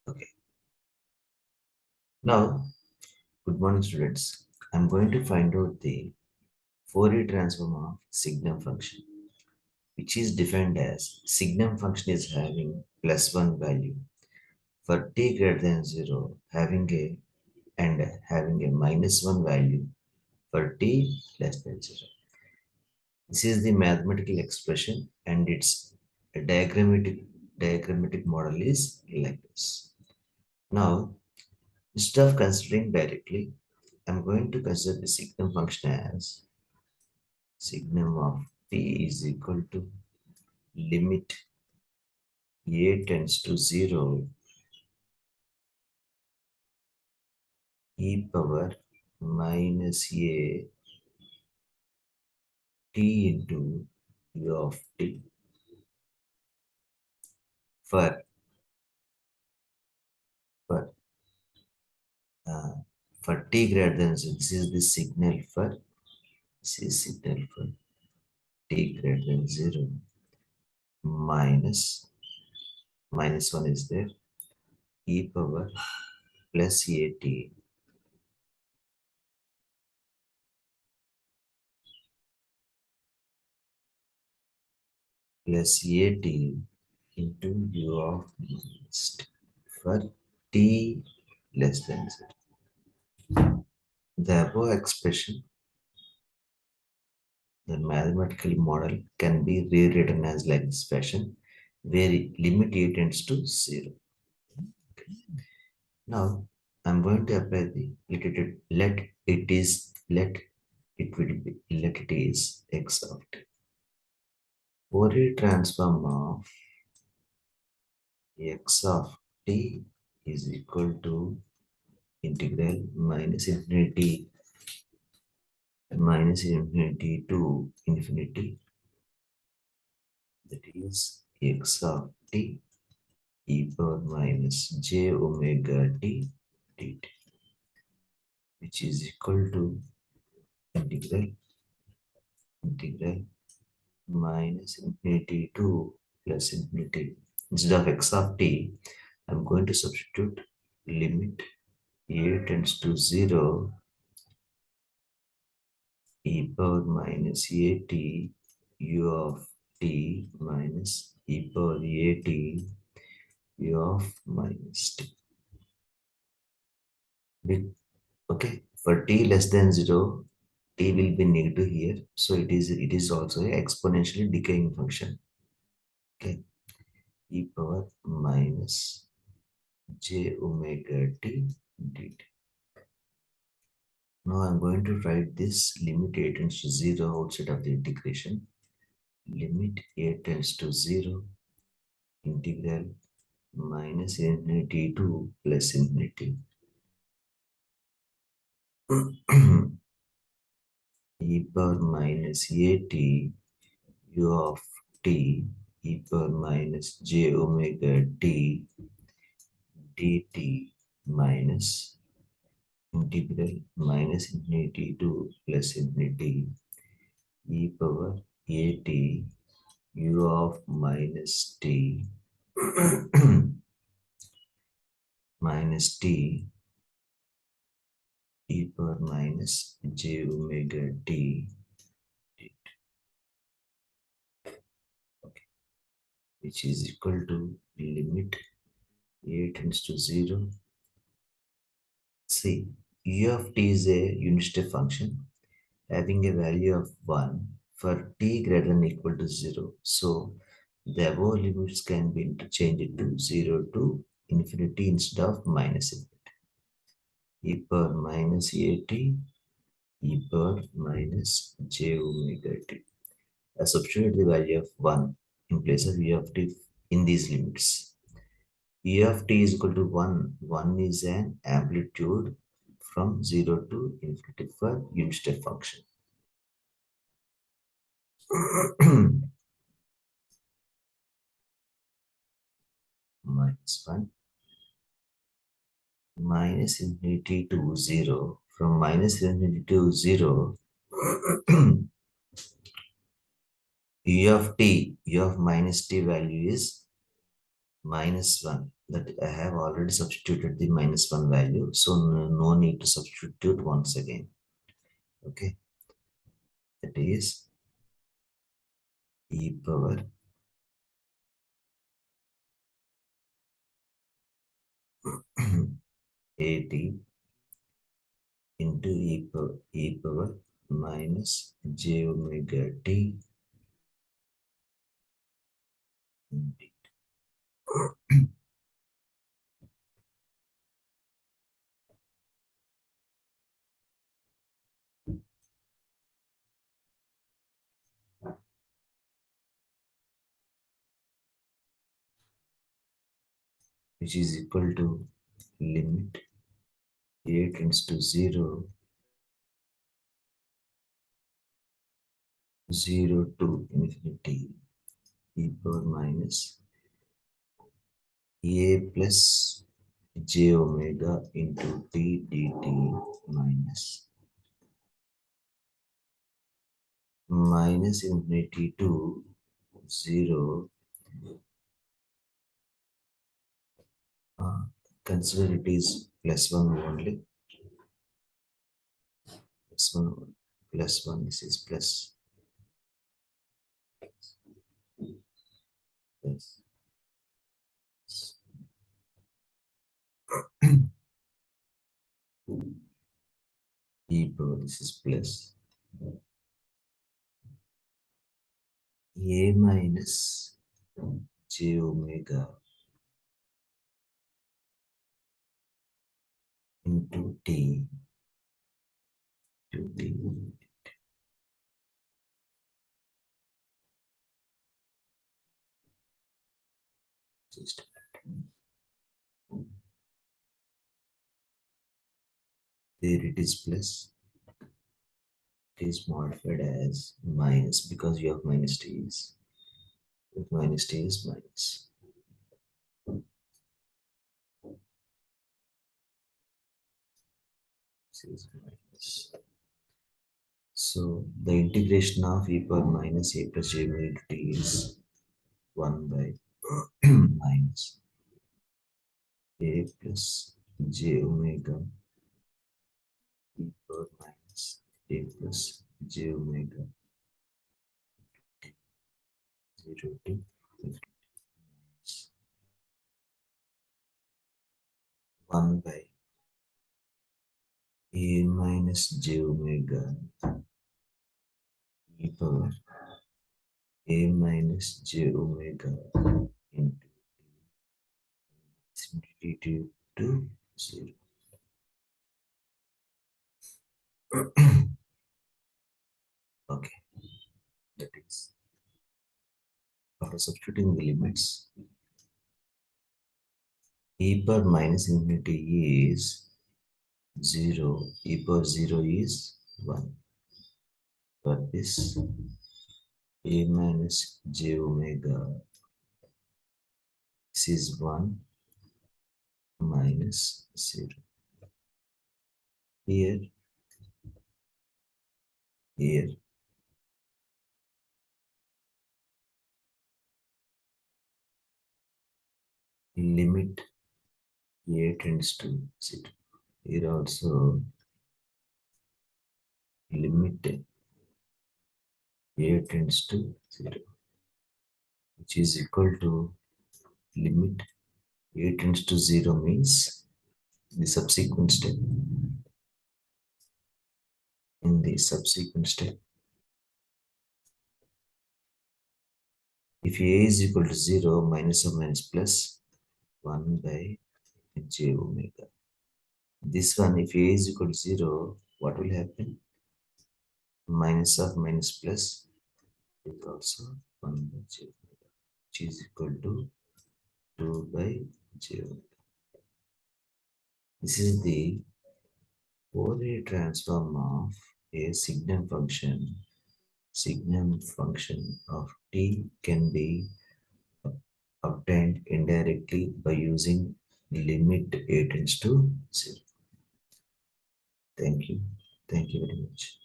Okay. Now, good morning, students. I'm going to find out the Fourier transform of signum function, which is defined as signum function is having plus 1 value for t greater than 0, having a minus 1 value for t less than 0. This is the mathematical expression, and its diagrammatic model is like this. Now, instead of considering directly, I'm going to consider the signum function as signum of t is equal to limit a tends to 0 e power minus a t into u of t for for uh, for t greater than 0. This is the signal for t greater than 0 minus 1 is there, e power plus at plus at into u of minus t for t less than 0. The above expression, the mathematical model, can be rewritten as like this fashion, where limit a tends to 0. Okay. Now, I'm going to apply the let it is x of t. Fourier transform of x of t is equal to integral minus infinity to infinity, that is x of t e power minus j omega t dt, which is equal to integral minus infinity to plus infinity. Instead of x of t, I'm going to substitute limit a tends to 0 e power minus at u of t minus e power at u of minus t. Okay, for t less than 0, t will be negative here, so it is also a exponentially decaying function. Okay, e power minus j omega t dt. Now I'm going to write this limit a tends to 0 outside of the integration. Limit a tends to 0 integral minus infinity to plus infinity e power minus at u of t e power minus j omega t dt minus integral minus infinity to plus infinity e power at u of minus t minus t e power minus j omega t, okay, which is equal to limit a tends to 0. See, u of t is a unit step function having a value of 1 for t greater than or equal to 0. So, the above limits can be interchanged to 0 to infinity instead of minus infinity. E power minus at e power minus j omega t. I substitute the value of 1 in place of u of t in these limits. U of t is equal to 1. 1 is an amplitude from 0 to infinity for unit step function. Minus 1 minus infinity to 0. From minus infinity to 0, u of minus t value is minus 1, that I have already substituted the minus 1 value, so no need to substitute once again. Okay, that is e power 80 into e power minus j omega t, which is equal to limit a tends to 0, 0 to infinity e power minus a plus j omega into t dt minus minus infinity to 0. Consider it is plus 1 only. Plus 1, plus 1, this is plus. Plus. E power, this is plus. A minus j omega into t to t. Just there it is plus. It is modified as minus because you have minus t's. With minus t is minus. This is minus. So the integration of e power minus a plus j omega t is 1 by minus a plus j omega e power minus a plus j omega 0 to 1 by a minus j omega e power a minus j omega into infinity to 0. Okay, that is after substituting the limits, e power minus infinity is 0, e power 0 is 1. For this, a minus j omega, this is 1 minus 0. Here, limit a tends to 0. Here also, limit a tends to 0, which is equal to limit a tends to 0 means the subsequent step. In the subsequent step, if a is equal to 0, minus or minus plus 1 by j omega. This one, if a is equal to 0, what will happen? Minus of minus plus is also 1 by j omega, which is equal to 2 by j omega. This is the Fourier transform of a signum function. Signum function of t can be obtained indirectly by using limit a tends to 0. Thank you. Thank you very much.